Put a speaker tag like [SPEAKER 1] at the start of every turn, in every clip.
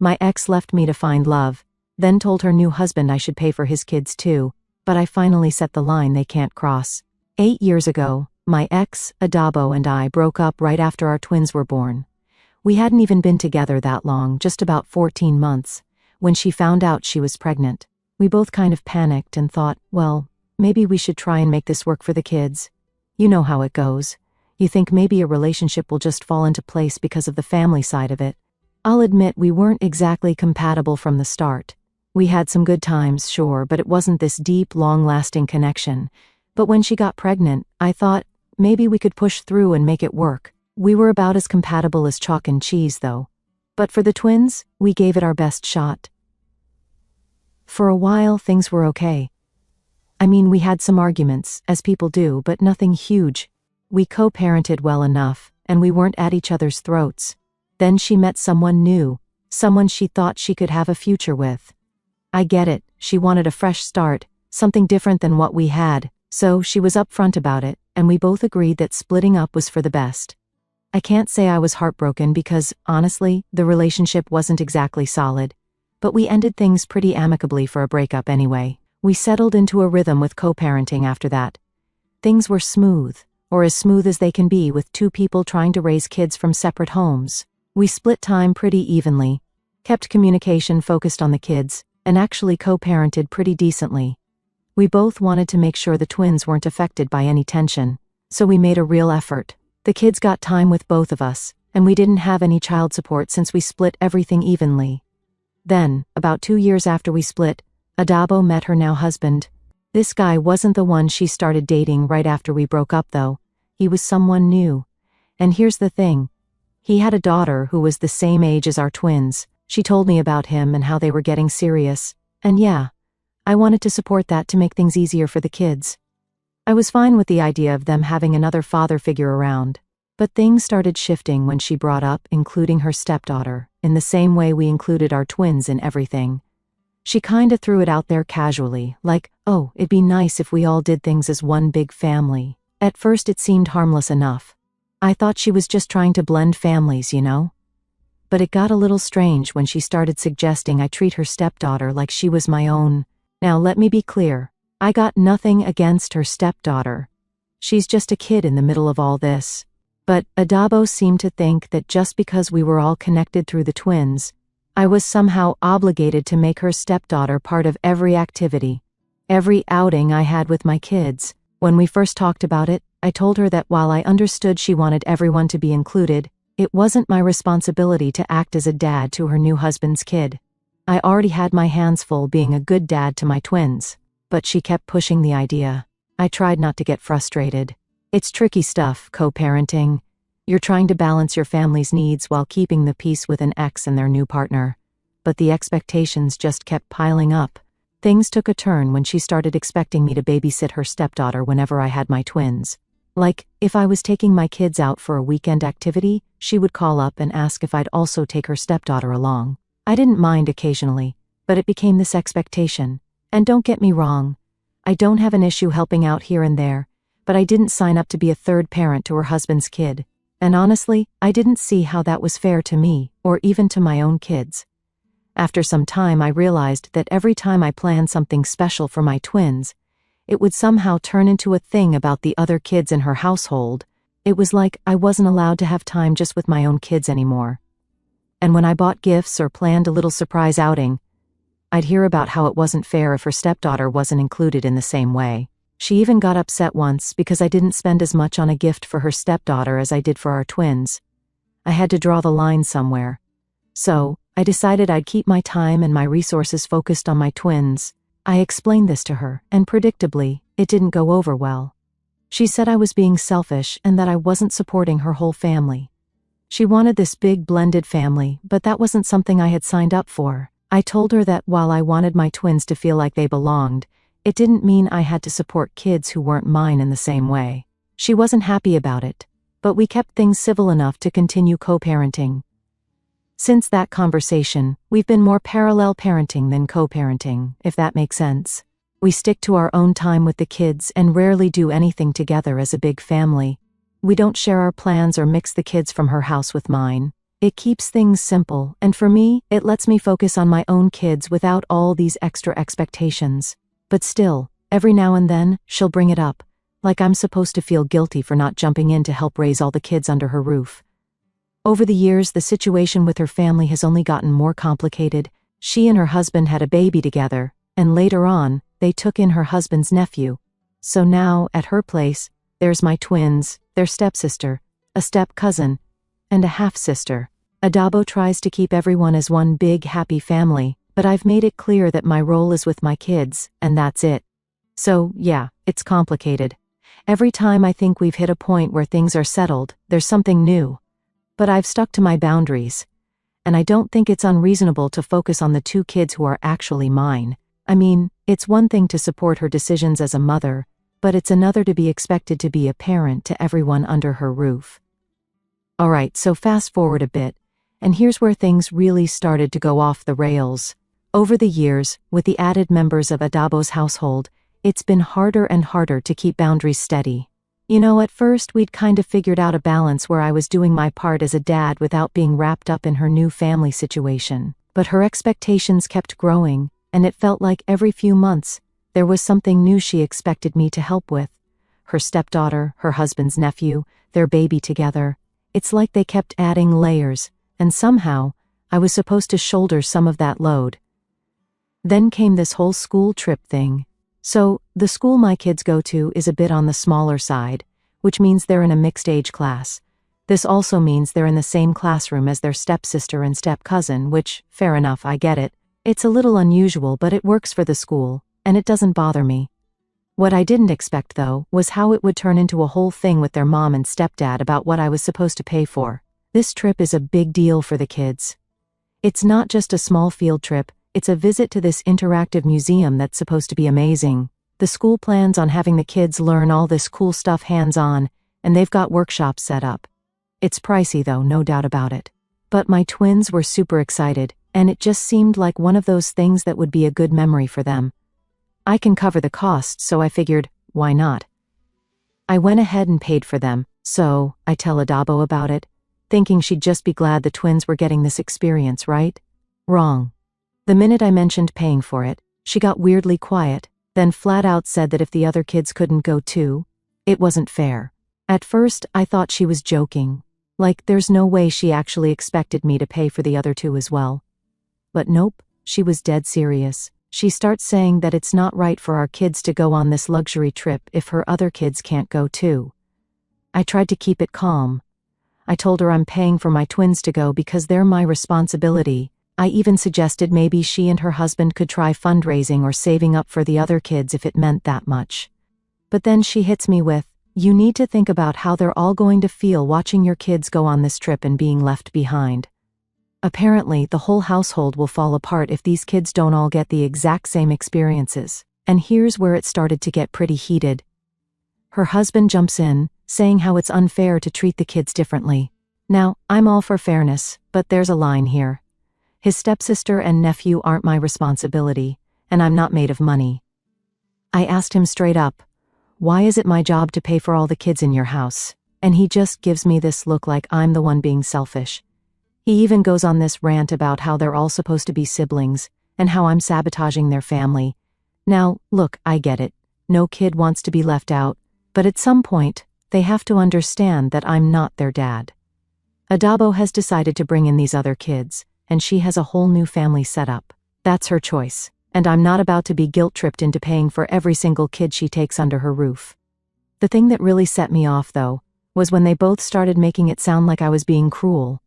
[SPEAKER 1] My ex left me to find love, then told her new husband I should pay for his kids too, but I finally set the line they can't cross. 8 years ago, my ex, Adabo, and I broke up right after our twins were born. We hadn't even been together that long, just about 14 months, when she found out she was pregnant. We both kind of panicked and thought, well, maybe we should try and make this work for the kids. You know how it goes. You think maybe a relationship will just fall into place because of the family side of it. I'll admit we weren't exactly compatible from the start. We had some good times, sure, but it wasn't this deep, long-lasting connection. But when she got pregnant, I thought, maybe we could push through and make it work. We were about as compatible as chalk and cheese, though. But for the twins, we gave it our best shot. For a while, things were okay. I mean, we had some arguments, as people do, but nothing huge. We co-parented well enough, and we weren't at each other's throats. Then she met someone new, someone she thought she could have a future with. I get it, she wanted a fresh start, something different than what we had, so she was upfront about it, and we both agreed that splitting up was for the best. I can't say I was heartbroken because, honestly, the relationship wasn't exactly solid. But we ended things pretty amicably for a breakup anyway. We settled into a rhythm with co-parenting after that. Things were smooth, or as smooth as they can be with two people trying to raise kids from separate homes. We split time pretty evenly, kept communication focused on the kids, and actually co-parented pretty decently. We both wanted to make sure the twins weren't affected by any tension, so we made a real effort. The kids got time with both of us, and we didn't have any child support since we split everything evenly. Then, about 2 years after we split, Adabo met her now husband. This guy wasn't the one she started dating right after we broke up though. He was someone new. And here's the thing. He had a daughter who was the same age as our twins. She told me about him and how they were getting serious. And yeah, I wanted to support that to make things easier for the kids. I was fine with the idea of them having another father figure around. But things started shifting when she brought up including her stepdaughter, in the same way we included our twins in everything. She kinda threw it out there casually, like, oh, it'd be nice if we all did things as one big family. At first it seemed harmless enough. I thought she was just trying to blend families, you know? But it got a little strange when she started suggesting I treat her stepdaughter like she was my own. Now let me be clear. I got nothing against her stepdaughter. She's just a kid in the middle of all this. But Adabo seemed to think that just because we were all connected through the twins, I was somehow obligated to make her stepdaughter part of every activity, every outing I had with my kids. When we first talked about it, I told her that while I understood she wanted everyone to be included, it wasn't my responsibility to act as a dad to her new husband's kid. I already had my hands full being a good dad to my twins. But she kept pushing the idea. I tried not to get frustrated. It's tricky stuff, co-parenting. You're trying to balance your family's needs while keeping the peace with an ex and their new partner. But the expectations just kept piling up. Things took a turn when she started expecting me to babysit her stepdaughter whenever I had my twins. Like, if I was taking my kids out for a weekend activity, she would call up and ask if I'd also take her stepdaughter along. I didn't mind occasionally, but it became this expectation. And don't get me wrong, I don't have an issue helping out here and there, but I didn't sign up to be a third parent to her husband's kid. And honestly, I didn't see how that was fair to me, or even to my own kids. After some time I realized that every time I planned something special for my twins, it would somehow turn into a thing about the other kids in her household. It was like I wasn't allowed to have time just with my own kids anymore. And when I bought gifts or planned a little surprise outing, I'd hear about how it wasn't fair if her stepdaughter wasn't included in the same way. She even got upset once because I didn't spend as much on a gift for her stepdaughter as I did for our twins. I had to draw the line somewhere. So, I decided I'd keep my time and my resources focused on my twins. I explained this to her, and predictably, it didn't go over well. She said I was being selfish and that I wasn't supporting her whole family. She wanted this big blended family, but that wasn't something I had signed up for. I told her that while I wanted my twins to feel like they belonged, it didn't mean I had to support kids who weren't mine in the same way. She wasn't happy about it, but we kept things civil enough to continue co-parenting. Since that conversation, we've been more parallel parenting than co-parenting, if that makes sense. We stick to our own time with the kids and rarely do anything together as a big family. We don't share our plans or mix the kids from her house with mine. It keeps things simple, and for me, it lets me focus on my own kids without all these extra expectations. But still, every now and then, she'll bring it up, like I'm supposed to feel guilty for not jumping in to help raise all the kids under her roof. Over the years, the situation with her family has only gotten more complicated. She and her husband had a baby together, and later on, they took in her husband's nephew. So now, at her place, there's my twins, their stepsister, a step-cousin, and a half-sister. Adabo tries to keep everyone as one big happy family, but I've made it clear that my role is with my kids, and that's it. So, yeah, it's complicated. Every time I think we've hit a point where things are settled, there's something new. But I've stuck to my boundaries. And I don't think it's unreasonable to focus on the 2 kids who are actually mine. I mean, it's one thing to support her decisions as a mother, but it's another to be expected to be a parent to everyone under her roof. Alright, so fast forward a bit, and here's where things really started to go off the rails. Over the years, with the added members of Adabo's household, it's been harder and harder to keep boundaries steady. You know, at first we'd kind of figured out a balance where I was doing my part as a dad without being wrapped up in her new family situation. But her expectations kept growing, and it felt like every few months, there was something new she expected me to help with. Her stepdaughter, her husband's nephew, their baby together. It's like they kept adding layers, and somehow, I was supposed to shoulder some of that load. Then came this whole school trip thing. So, the school my kids go to is a bit on the smaller side, which means they're in a mixed-age class. This also means they're in the same classroom as their stepsister and step-cousin, which, fair enough, I get it. It's a little unusual, but it works for the school, and it doesn't bother me. What I didn't expect, though, was how it would turn into a whole thing with their mom and stepdad about what I was supposed to pay for. This trip is a big deal for the kids. It's not just a small field trip, it's a visit to this interactive museum that's supposed to be amazing. The school plans on having the kids learn all this cool stuff hands-on, and they've got workshops set up. It's pricey though, no doubt about it. But my twins were super excited, and it just seemed like one of those things that would be a good memory for them. I can cover the cost, so I figured, why not? I went ahead and paid for them, so I tell Adabo about it, thinking she'd just be glad the twins were getting this experience, right? Wrong. The minute I mentioned paying for it, she got weirdly quiet, then flat out said that if the other kids couldn't go too, it wasn't fair. At first, I thought she was joking. Like, there's no way she actually expected me to pay for the other 2 as well. But nope, she was dead serious. She starts saying that it's not right for our kids to go on this luxury trip if her other kids can't go too. I tried to keep it calm. I told her I'm paying for my twins to go because they're my responsibility. I even suggested maybe she and her husband could try fundraising or saving up for the other kids if it meant that much. But then she hits me with, "You need to think about how they're all going to feel watching your kids go on this trip and being left behind. Apparently, the whole household will fall apart if these kids don't all get the exact same experiences." And here's where it started to get pretty heated. Her husband jumps in, saying how it's unfair to treat the kids differently. Now, I'm all for fairness, but there's a line here. His stepsister and nephew aren't my responsibility, and I'm not made of money. I asked him straight up, "Why is it my job to pay for all the kids in your house?" And he just gives me this look like I'm the one being selfish. He even goes on this rant about how they're all supposed to be siblings, and how I'm sabotaging their family. Now, look, I get it. No kid wants to be left out, but at some point, they have to understand that I'm not their dad. Adabo has decided to bring in these other kids, and she has a whole new family set up. That's her choice, and I'm not about to be guilt-tripped into paying for every single kid she takes under her roof. The thing that really set me off, though, was when they both started making it sound like I was being cruel.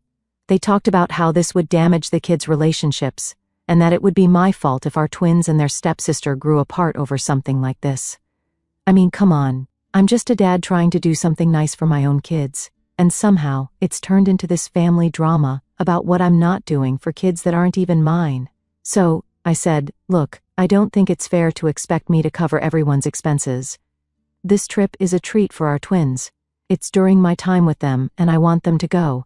[SPEAKER 1] They talked about how this would damage the kids' relationships, and that it would be my fault if our twins and their stepsister grew apart over something like this. I mean, come on. I'm just a dad trying to do something nice for my own kids, and somehow, it's turned into this family drama about what I'm not doing for kids that aren't even mine. So, I said, "Look, I don't think it's fair to expect me to cover everyone's expenses. This trip is a treat for our twins. It's during my time with them, and I want them to go.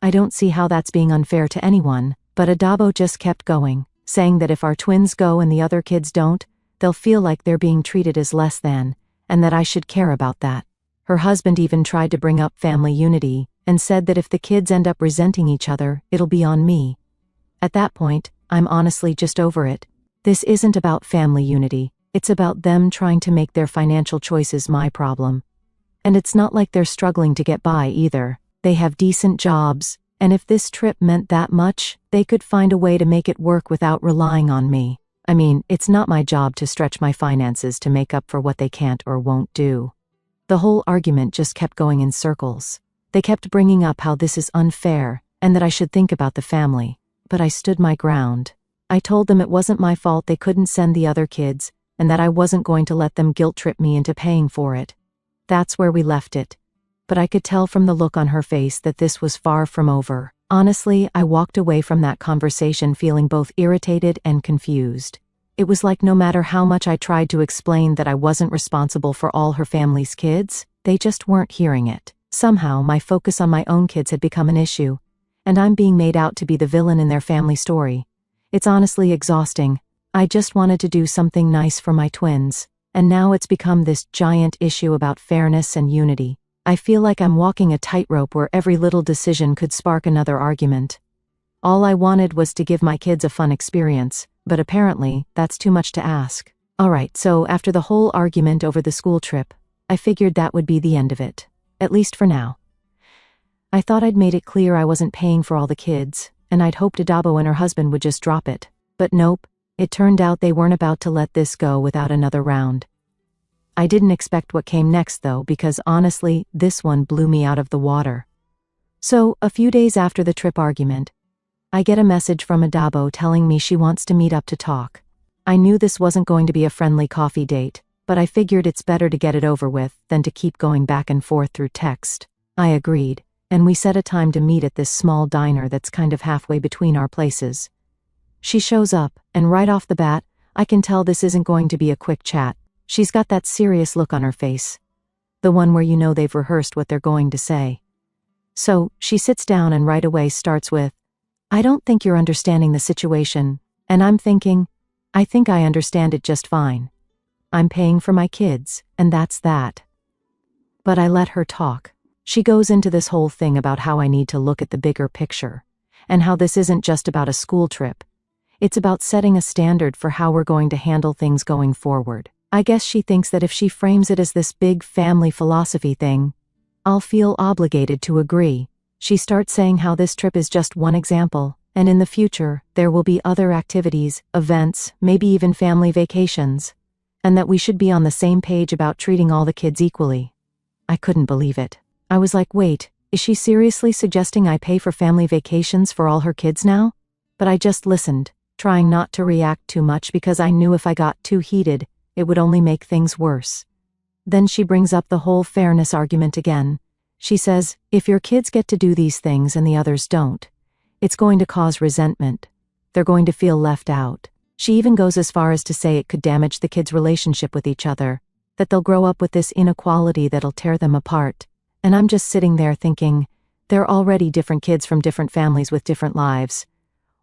[SPEAKER 1] I don't see how that's being unfair to anyone." But Adabo just kept going, saying that if our twins go and the other kids don't, they'll feel like they're being treated as less than, and that I should care about that. Her husband even tried to bring up family unity, and said that if the kids end up resenting each other, it'll be on me. At that point, I'm honestly just over it. This isn't about family unity, it's about them trying to make their financial choices my problem. And it's not like they're struggling to get by either. They have decent jobs, and if this trip meant that much, they could find a way to make it work without relying on me. I mean, it's not my job to stretch my finances to make up for what they can't or won't do. The whole argument just kept going in circles. They kept bringing up how this is unfair, and that I should think about the family. But I stood my ground. I told them it wasn't my fault they couldn't send the other kids, and that I wasn't going to let them guilt-trip me into paying for it. That's where we left it. But I could tell from the look on her face that this was far from over. Honestly, I walked away from that conversation feeling both irritated and confused. It was like no matter how much I tried to explain that I wasn't responsible for all her family's kids, they just weren't hearing it. Somehow, my focus on my own kids had become an issue, and I'm being made out to be the villain in their family story. It's honestly exhausting. I just wanted to do something nice for my twins, and now it's become this giant issue about fairness and unity. I feel like I'm walking a tightrope where every little decision could spark another argument. All I wanted was to give my kids a fun experience, but apparently, that's too much to ask. Alright, so after the whole argument over the school trip, I figured that would be the end of it. At least for now. I thought I'd made it clear I wasn't paying for all the kids, and I'd hoped Adabo and her husband would just drop it. But nope, it turned out they weren't about to let this go without another round. I didn't expect what came next though, because honestly, this one blew me out of the water. So, a few days after the trip argument, I get a message from Adabo telling me she wants to meet up to talk. I knew this wasn't going to be a friendly coffee date, but I figured it's better to get it over with than to keep going back and forth through text. I agreed, and we set a time to meet at this small diner that's kind of halfway between our places. She shows up, and right off the bat, I can tell this isn't going to be a quick chat. She's got that serious look on her face. The one where you know they've rehearsed what they're going to say. So, she sits down and right away starts with, "I don't think you're understanding the situation," and I'm thinking, I think I understand it just fine. I'm paying for my kids, and that's that. But I let her talk. She goes into this whole thing about how I need to look at the bigger picture, and how this isn't just about a school trip. It's about setting a standard for how we're going to handle things going forward. I guess she thinks that if she frames it as this big family philosophy thing, I'll feel obligated to agree. She starts saying how this trip is just one example, and in the future, there will be other activities, events, maybe even family vacations, and that we should be on the same page about treating all the kids equally. I couldn't believe it. I was like, wait, is she seriously suggesting I pay for family vacations for all her kids now? But I just listened, trying not to react too much because I knew if I got too heated, it would only make things worse. Then she brings up the whole fairness argument again. She says, if your kids get to do these things and the others don't, it's going to cause resentment. They're going to feel left out. She even goes as far as to say it could damage the kids' relationship with each other, that they'll grow up with this inequality that'll tear them apart. And I'm just sitting there thinking, they're already different kids from different families with different lives.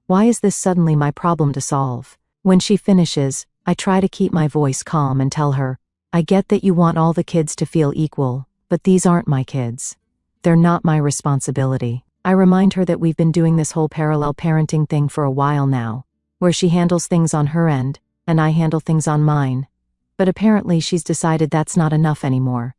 [SPEAKER 1] Why is this suddenly my problem to solve? When she finishes, I try to keep my voice calm and tell her, I get that you want all the kids to feel equal, but these aren't my kids. They're not my responsibility. I remind her that we've been doing this whole parallel parenting thing for a while now, where she handles things on her end, and I handle things on mine. But apparently she's decided that's not enough anymore.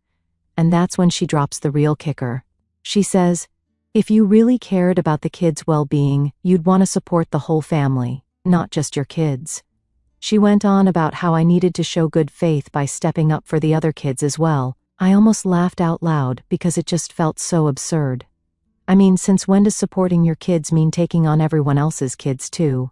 [SPEAKER 1] And that's when she drops the real kicker. She says, if you really cared about the kids' well-being, you'd want to support the whole family, not just your kids. She went on about how I needed to show good faith by stepping up for the other kids as well. I almost laughed out loud because it just felt so absurd. I mean, since when does supporting your kids mean taking on everyone else's kids too?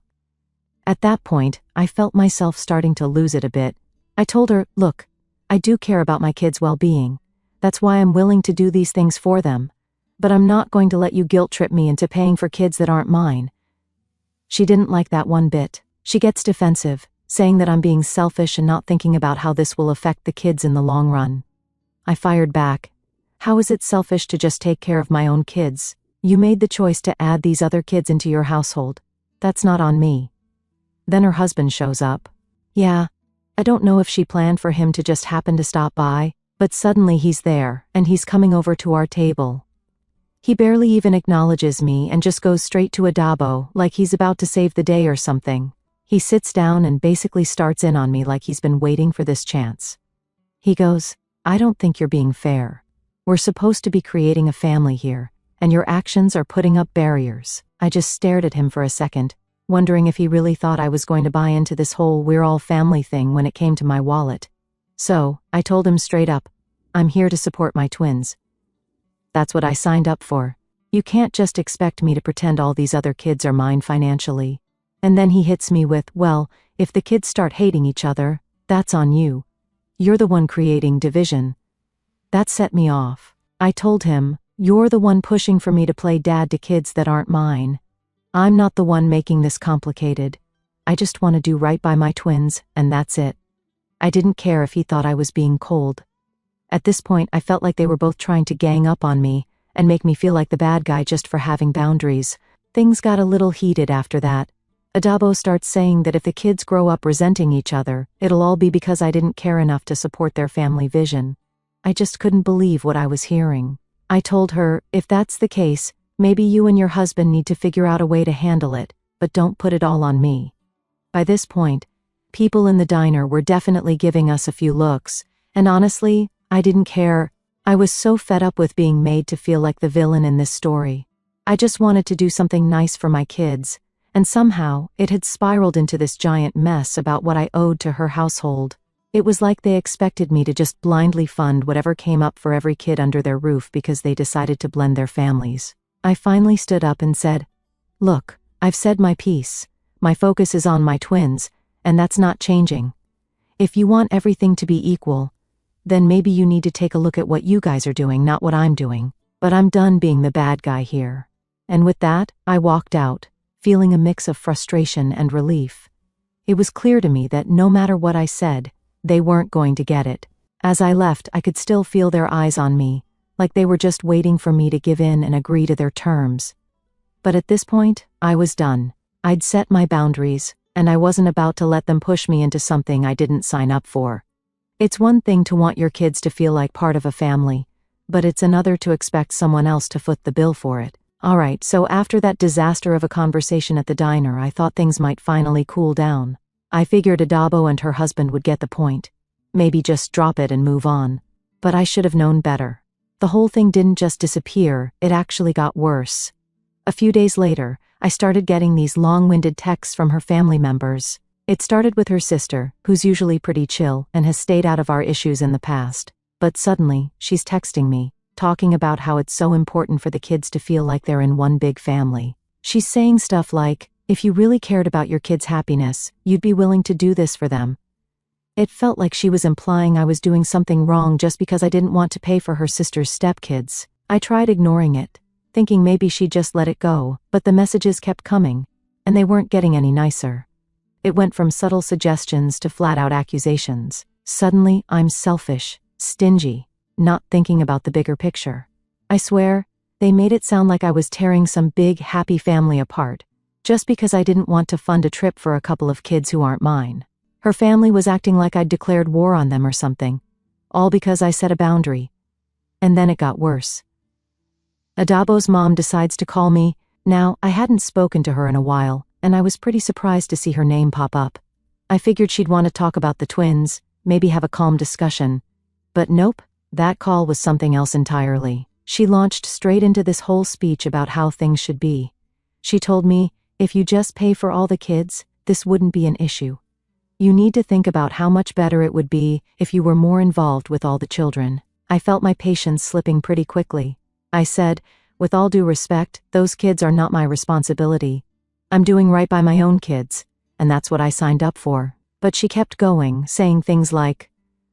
[SPEAKER 1] At that point, I felt myself starting to lose it a bit. I told her, look, I do care about my kids' well-being. That's why I'm willing to do these things for them. But I'm not going to let you guilt-trip me into paying for kids that aren't mine. She didn't like that one bit. She gets defensive, saying that I'm being selfish and not thinking about how this will affect the kids in the long run. I fired back. How is it selfish to just take care of my own kids? You made the choice to add these other kids into your household. That's not on me. Then her husband shows up. Yeah, I don't know if she planned for him to just happen to stop by, but suddenly he's there, and he's coming over to our table. He barely even acknowledges me and just goes straight to Adabo like he's about to save the day or something. He sits down and basically starts in on me like he's been waiting for this chance. He goes, "I don't think you're being fair. We're supposed to be creating a family here, and your actions are putting up barriers." I just stared at him for a second, wondering if he really thought I was going to buy into this whole "we're all family" thing when it came to my wallet. So, I told him straight up, "I'm here to support my twins. That's what I signed up for. You can't just expect me to pretend all these other kids are mine financially." And then he hits me with, "Well, if the kids start hating each other, that's on you. You're the one creating division." That set me off. I told him, "You're the one pushing for me to play dad to kids that aren't mine. I'm not the one making this complicated. I just want to do right by my twins, and that's it." I didn't care if he thought I was being cold. At this point, I felt like they were both trying to gang up on me and make me feel like the bad guy just for having boundaries. Things got a little heated after that. Adabo starts saying that if the kids grow up resenting each other, it'll all be because I didn't care enough to support their family vision. I just couldn't believe what I was hearing. I told her, "If that's the case, maybe you and your husband need to figure out a way to handle it, but don't put it all on me." By this point, people in the diner were definitely giving us a few looks, and honestly, I didn't care. I was so fed up with being made to feel like the villain in this story. I just wanted to do something nice for my kids, and somehow, it had spiraled into this giant mess about what I owed to her household. It was like they expected me to just blindly fund whatever came up for every kid under their roof because they decided to blend their families. I finally stood up and said, "Look, I've said my piece. My focus is on my twins, and that's not changing. If you want everything to be equal, then maybe you need to take a look at what you guys are doing, not what I'm doing. But I'm done being the bad guy here." And with that, I walked out, feeling a mix of frustration and relief. It was clear to me that no matter what I said, they weren't going to get it. As I left, I could still feel their eyes on me, like they were just waiting for me to give in and agree to their terms. But at this point, I was done. I'd set my boundaries, and I wasn't about to let them push me into something I didn't sign up for. It's one thing to want your kids to feel like part of a family, but it's another to expect someone else to foot the bill for it. Alright, so after that disaster of a conversation at the diner, I thought things might finally cool down. I figured Adabo and her husband would get the point. Maybe just drop it and move on. But I should have known better. The whole thing didn't just disappear, it actually got worse. A few days later, I started getting these long-winded texts from her family members. It started with her sister, who's usually pretty chill and has stayed out of our issues in the past. But suddenly, she's texting me, talking about how it's so important for the kids to feel like they're in one big family. She's saying stuff like, "If you really cared about your kids' happiness, you'd be willing to do this for them." It felt like she was implying I was doing something wrong just because I didn't want to pay for her sister's stepkids. I tried ignoring it, thinking maybe she'd just let it go, but the messages kept coming, and they weren't getting any nicer. It went from subtle suggestions to flat-out accusations. Suddenly, I'm selfish, stingy, not thinking about the bigger picture. I swear, they made it sound like I was tearing some big, happy family apart, just because I didn't want to fund a trip for a couple of kids who aren't mine. Her family was acting like I'd declared war on them or something, all because I set a boundary. And then it got worse. Adabo's mom decides to call me. Now, I hadn't spoken to her in a while, and I was pretty surprised to see her name pop up. I figured she'd want to talk about the twins, maybe have a calm discussion. But nope, that call was something else entirely. She launched straight into this whole speech about how things should be. She told me, "If you just pay for all the kids, this wouldn't be an issue. You need to think about how much better it would be if you were more involved with all the children." I felt my patience slipping pretty quickly. I said, "With all due respect, those kids are not my responsibility. I'm doing right by my own kids, and that's what I signed up for." But she kept going, saying things like,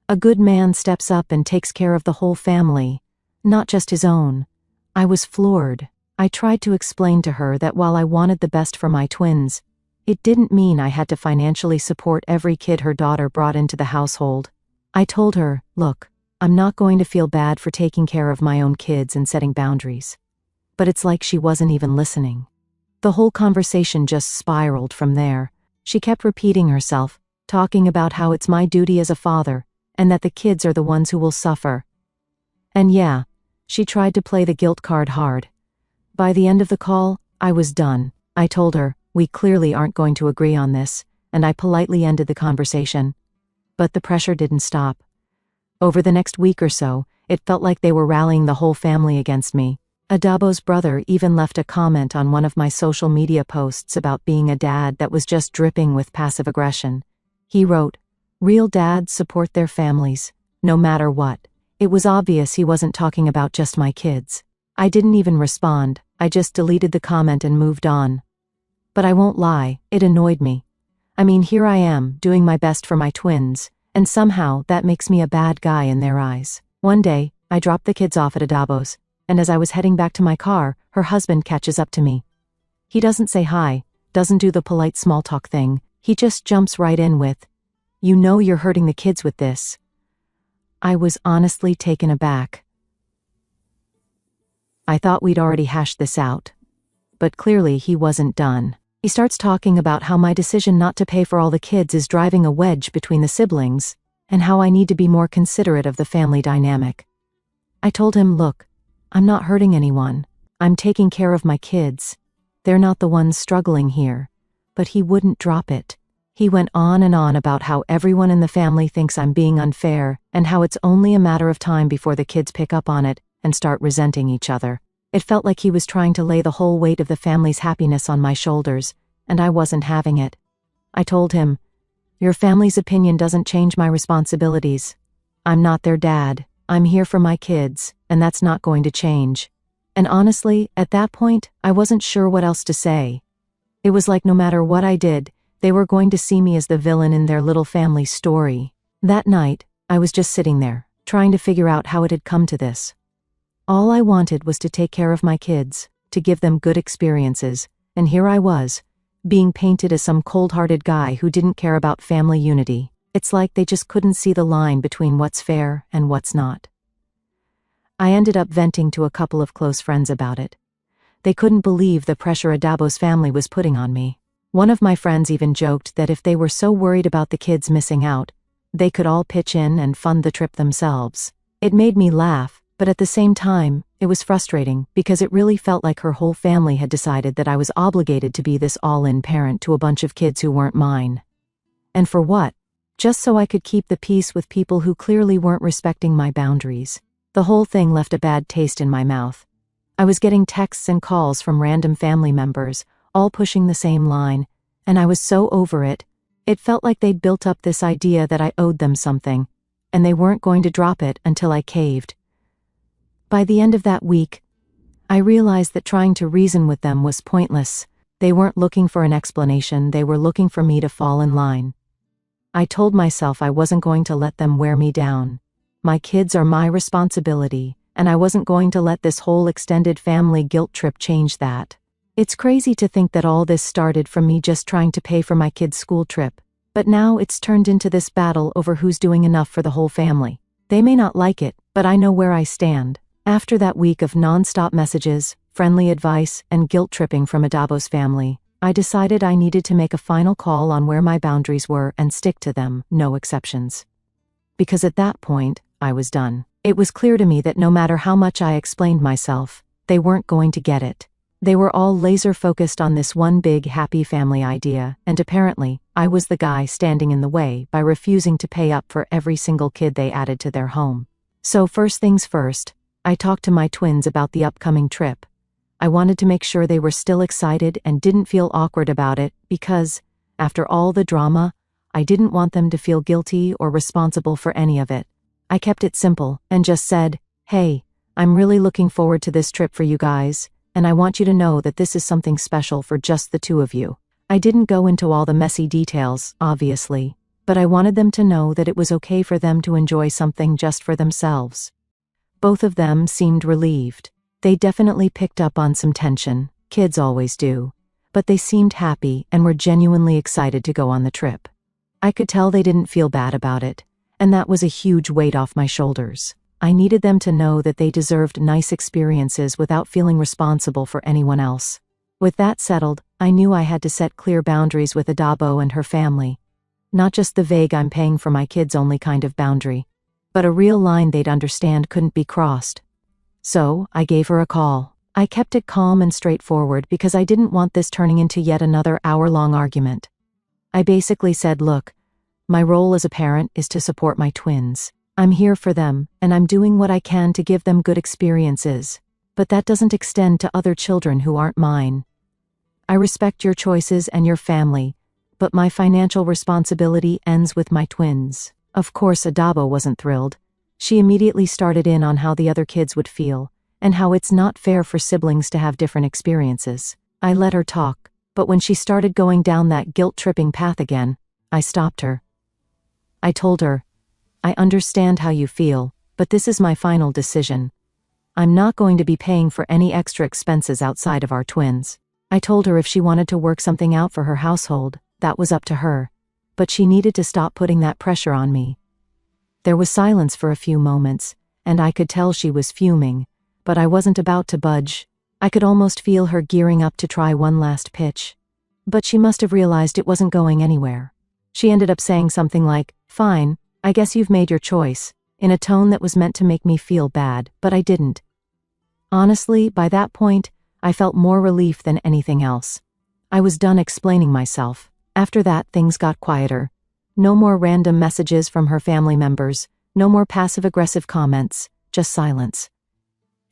[SPEAKER 1] "A good man steps up and takes care of the whole family, not just his own." I was floored. I tried to explain to her that while I wanted the best for my twins, it didn't mean I had to financially support every kid her daughter brought into the household. I told her, "Look, I'm not going to feel bad for taking care of my own kids and setting boundaries." But it's like she wasn't even listening. The whole conversation just spiraled from there. She kept repeating herself, talking about how it's my duty as a father, and that the kids are the ones who will suffer. And yeah, she tried to play the guilt card hard, By the end of the call, I was done. I told her, we clearly aren't going to agree on this, and I politely ended the conversation. But the pressure didn't stop. Over the next week or so, it felt like they were rallying the whole family against me. Adabo's brother even left a comment on one of my social media posts about being a dad that was just dripping with passive aggression. He wrote, "Real dads support their families, no matter what." It was obvious he wasn't talking about just my kids. I didn't even respond, I just deleted the comment and moved on. But I won't lie, it annoyed me. I mean, here I am, doing my best for my twins, and somehow that makes me a bad guy in their eyes. One day, I dropped the kids off at Adabo's, and as I was heading back to my car, her husband catches up to me. He doesn't say hi, doesn't do the polite small talk thing, he just jumps right in with, "You know you're hurting the kids with this." I was honestly taken aback. I thought we'd already hashed this out. But clearly he wasn't done. He starts talking about how my decision not to pay for all the kids is driving a wedge between the siblings, and how I need to be more considerate of the family dynamic. I told him, look, I'm not hurting anyone. I'm taking care of my kids. They're not the ones struggling here. But he wouldn't drop it. He went on and on about how everyone in the family thinks I'm being unfair, and how it's only a matter of time before the kids pick up on it and start resenting each other. It felt like he was trying to lay the whole weight of the family's happiness on my shoulders, and I wasn't having it. I told him, "Your family's opinion doesn't change my responsibilities. I'm not their dad. I'm here for my kids, and that's not going to change." And honestly, at that point, I wasn't sure what else to say. It was like no matter what I did, they were going to see me as the villain in their little family story. That night, I was just sitting there, trying to figure out how it had come to this. All I wanted was to take care of my kids, to give them good experiences, and here I was, being painted as some cold-hearted guy who didn't care about family unity. It's like they just couldn't see the line between what's fair and what's not. I ended up venting to a couple of close friends about it. They couldn't believe the pressure Adabo's family was putting on me. One of my friends even joked that if they were so worried about the kids missing out, they could all pitch in and fund the trip themselves. It made me laugh, but at the same time, it was frustrating because it really felt like her whole family had decided that I was obligated to be this all-in parent to a bunch of kids who weren't mine. And for what? Just so I could keep the peace with people who clearly weren't respecting my boundaries. The whole thing left a bad taste in my mouth. I was getting texts and calls from random family members, all pushing the same line, and I was so over it. It felt like they'd built up this idea that I owed them something, and they weren't going to drop it until I caved. By the end of that week, I realized that trying to reason with them was pointless. They weren't looking for an explanation, they were looking for me to fall in line. I told myself I wasn't going to let them wear me down. My kids are my responsibility, and I wasn't going to let this whole extended family guilt trip change that. It's crazy to think that all this started from me just trying to pay for my kids' school trip, but now it's turned into this battle over who's doing enough for the whole family. They may not like it, but I know where I stand. After that week of non-stop messages, friendly advice, and guilt-tripping from Adabo's family, I decided I needed to make a final call on where my boundaries were and stick to them, no exceptions. Because at that point, I was done. It was clear to me that no matter how much I explained myself, they weren't going to get it. They were all laser-focused on this one big happy family idea, and apparently, I was the guy standing in the way by refusing to pay up for every single kid they added to their home. So first things first, I talked to my twins about the upcoming trip. I wanted to make sure they were still excited and didn't feel awkward about it because, after all the drama, I didn't want them to feel guilty or responsible for any of it. I kept it simple and just said, "Hey, I'm really looking forward to this trip for you guys, and I want you to know that this is something special for just the two of you." I didn't go into all the messy details, obviously, but I wanted them to know that it was okay for them to enjoy something just for themselves. Both of them seemed relieved. They definitely picked up on some tension, kids always do, but they seemed happy and were genuinely excited to go on the trip. I could tell they didn't feel bad about it, and that was a huge weight off my shoulders. I needed them to know that they deserved nice experiences without feeling responsible for anyone else. With that settled, I knew I had to set clear boundaries with Adabo and her family. Not just the vague "I'm paying for my kids" only kind of boundary, but a real line they'd understand couldn't be crossed. So, I gave her a call. I kept it calm and straightforward because I didn't want this turning into yet another hour-long argument. I basically said, look, my role as a parent is to support my twins. I'm here for them, and I'm doing what I can to give them good experiences. But that doesn't extend to other children who aren't mine. I respect your choices and your family, but my financial responsibility ends with my twins. Of course, Adabo wasn't thrilled. She immediately started in on how the other kids would feel, and how it's not fair for siblings to have different experiences. I let her talk, but when she started going down that guilt-tripping path again, I stopped her. I told her, I understand how you feel, but this is my final decision. I'm not going to be paying for any extra expenses outside of our twins. I told her if she wanted to work something out for her household, that was up to her, but she needed to stop putting that pressure on me. There was silence for a few moments, and I could tell she was fuming, but I wasn't about to budge. I could almost feel her gearing up to try one last pitch. But she must have realized it wasn't going anywhere. She ended up saying something like, "Fine, I guess you've made your choice," in a tone that was meant to make me feel bad, but I didn't. Honestly, by that point, I felt more relief than anything else. I was done explaining myself. After that, things got quieter. No more random messages from her family members, no more passive-aggressive comments, just silence.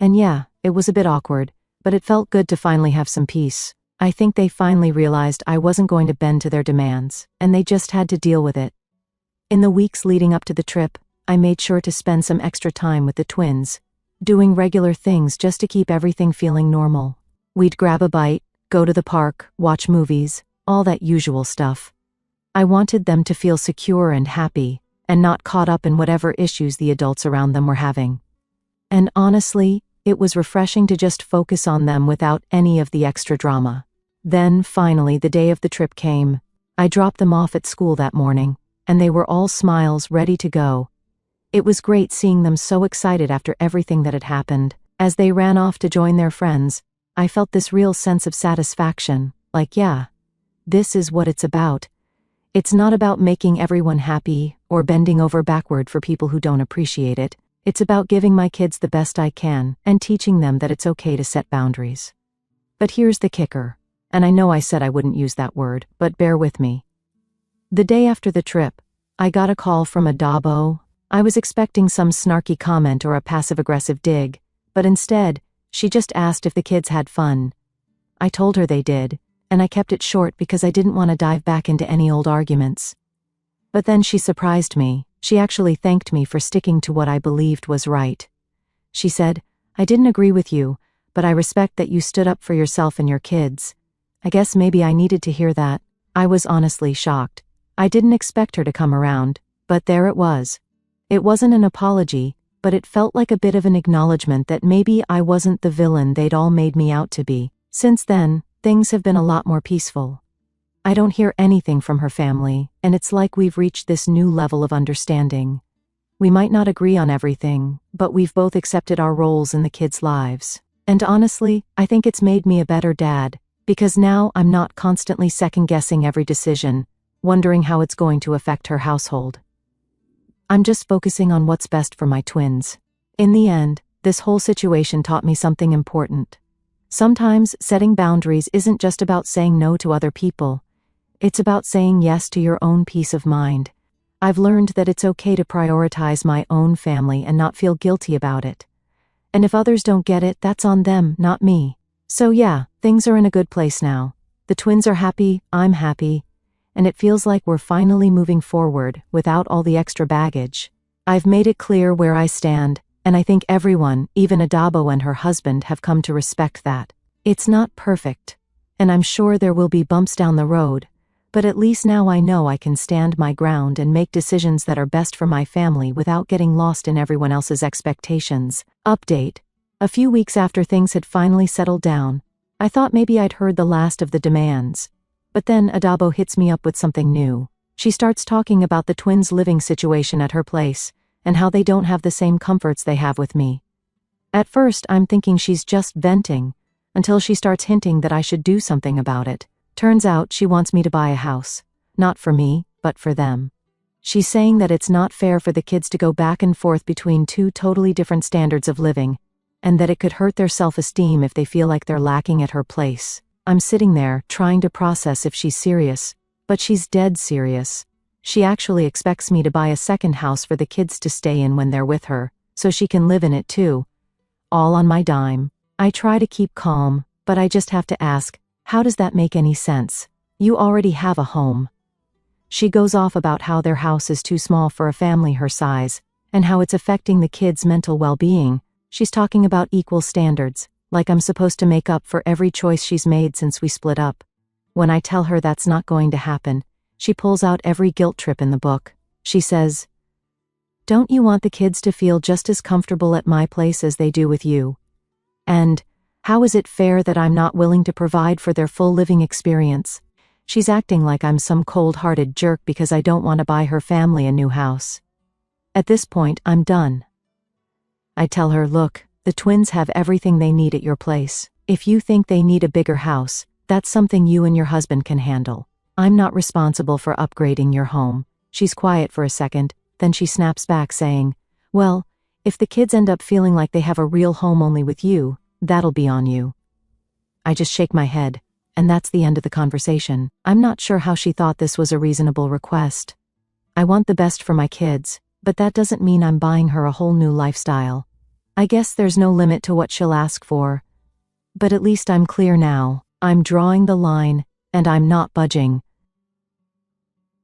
[SPEAKER 1] And yeah, it was a bit awkward, but it felt good to finally have some peace. I think they finally realized I wasn't going to bend to their demands, and they just had to deal with it. In the weeks leading up to the trip, I made sure to spend some extra time with the twins, doing regular things just to keep everything feeling normal. We'd grab a bite, go to the park, watch movies, all that usual stuff. I wanted them to feel secure and happy, and not caught up in whatever issues the adults around them were having. And honestly, it was refreshing to just focus on them without any of the extra drama. Then, finally, the day of the trip came. I dropped them off at school that morning, and they were all smiles, ready to go. It was great seeing them so excited after everything that had happened. As they ran off to join their friends, I felt this real sense of satisfaction, like, yeah, this is what it's about. It's not about making everyone happy or bending over backward for people who don't appreciate it. It's about giving my kids the best I can and teaching them that it's okay to set boundaries. But here's the kicker, and I know I said I wouldn't use that word, but bear with me. The day after the trip, I got a call from Adabo. I was expecting some snarky comment or a passive-aggressive dig, but instead, she just asked if the kids had fun. I told her they did, and I kept it short because I didn't want to dive back into any old arguments. But then she surprised me. She actually thanked me for sticking to what I believed was right. She said, "I didn't agree with you, but I respect that you stood up for yourself and your kids." I guess maybe I needed to hear that. I was honestly shocked. I didn't expect her to come around, but there it was. It wasn't an apology, but it felt like a bit of an acknowledgement that maybe I wasn't the villain they'd all made me out to be. Since then, things have been a lot more peaceful. I don't hear anything from her family, and it's like we've reached this new level of understanding. We might not agree on everything, but we've both accepted our roles in the kids' lives. And honestly, I think it's made me a better dad, because now I'm not constantly second-guessing every decision, wondering how it's going to affect her household. I'm just focusing on what's best for my twins. In the end, this whole situation taught me something important. Sometimes setting boundaries isn't just about saying no to other people. It's about saying yes to your own peace of mind. I've learned that it's okay to prioritize my own family and not feel guilty about it. And if others don't get it, that's on them, not me. So yeah, things are in a good place now. The twins are happy, I'm happy, and it feels like we're finally moving forward without all the extra baggage. I've made it clear where I stand, and I think everyone, even Adabo and her husband, have come to respect that. It's not perfect, and I'm sure there will be bumps down the road, but at least now I know I can stand my ground and make decisions that are best for my family without getting lost in everyone else's expectations. Update. A few weeks after things had finally settled down, I thought maybe I'd heard the last of the demands. But then Adabo hits me up with something new. She starts talking about the twins' living situation at her place, and how they don't have the same comforts they have with me. At first, I'm thinking she's just venting, until she starts hinting that I should do something about it. Turns out she wants me to buy a house. Not for me, but for them. She's saying that it's not fair for the kids to go back and forth between two totally different standards of living, and that it could hurt their self-esteem if they feel like they're lacking at her place. I'm sitting there, trying to process if she's serious. But she's dead serious. She actually expects me to buy a second house for the kids to stay in when they're with her, so she can live in it too. All on my dime. I try to keep calm, but I just have to ask, how does that make any sense? You already have a home. She goes off about how their house is too small for a family her size, and how it's affecting the kids' mental well-being. She's talking about equal standards, like I'm supposed to make up for every choice she's made since we split up. When I tell her that's not going to happen, she pulls out every guilt trip in the book. She says, "Don't you want the kids to feel just as comfortable at my place as they do with you? And how is it fair that I'm not willing to provide for their full living experience?" She's acting like I'm some cold-hearted jerk because I don't want to buy her family a new house. At this point, I'm done. I tell her, "Look, the twins have everything they need at your place. If you think they need a bigger house, that's something you and your husband can handle. I'm not responsible for upgrading your home." She's quiet for a second, then she snaps back saying, "Well, if the kids end up feeling like they have a real home only with you, that'll be on you." I just shake my head, and that's the end of the conversation. I'm not sure how she thought this was a reasonable request. I want the best for my kids, but that doesn't mean I'm buying her a whole new lifestyle. I guess there's no limit to what she'll ask for. But at least I'm clear now. I'm drawing the line, and I'm not budging.